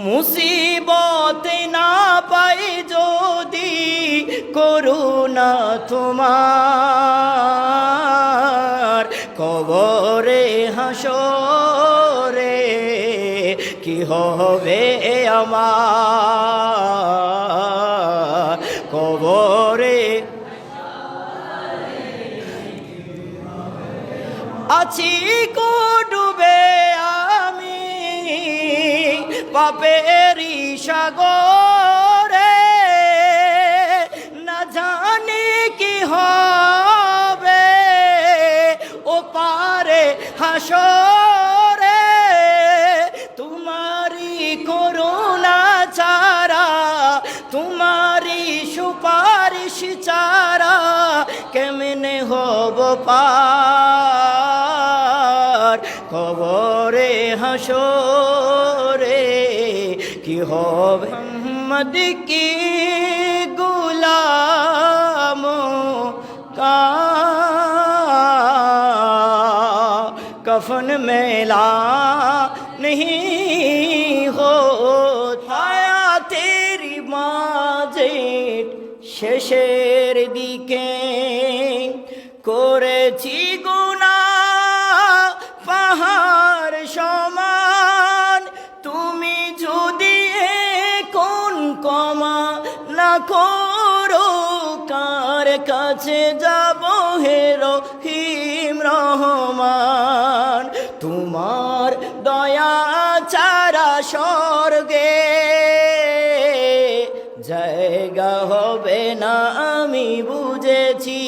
মুসিবতে না পাই যদি করুণা তোমার, কবরে হাসরে কি হবে আমার, কবরে আছি কো ডুবে আমি পাপেরি সাগরে, না জানি কি হবে ও পারে হাসরে। তোমারি করুণা ছাড়া, তোমারি সুপারিশ ছাড়া কেমনে হব পার, কবরে হাসরে কি হবে। মোহাম্মদ কি গুলাম का कफन मेला नहीं होता, तेरी माजेट শেষের দিকে করেছি গুনাহ পাহাড় সমান, তুমি যদি কোন ক্ষমা না করো কার কাছে যাব হে রহিম রহমান। তোমার দয়া ছাড়া স্বর্গে জায়গা হবে না আমি বুঝেছি,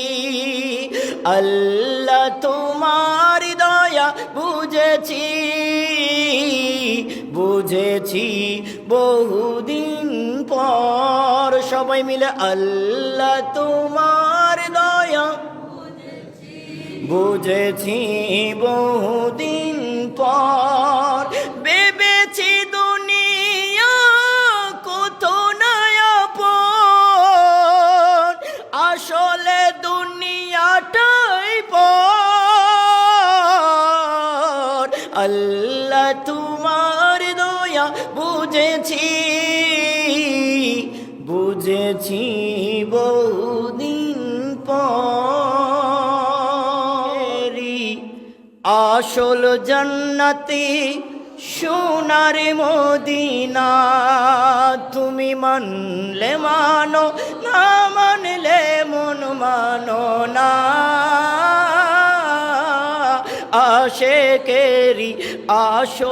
আল্লাহ তোমার দয়া বুঝেছি, বুঝেছি বহুদিন পর। সবাই মিলে আল্লাহ তোমার দয়া বুঝেছি বহুদিন পর। ভেবেছি দুনিয়া কত নয়াপন, আসলে দুনিয়াটাই পর। আল্লাহ তোমার দয়া বুঝেছি, বুঝেছি বহুদিন পর। আসল জান্নাতি সোনার মদিনা, তুমি মানলে মানো না মানলে মন মানো না, আশিকেরি আসল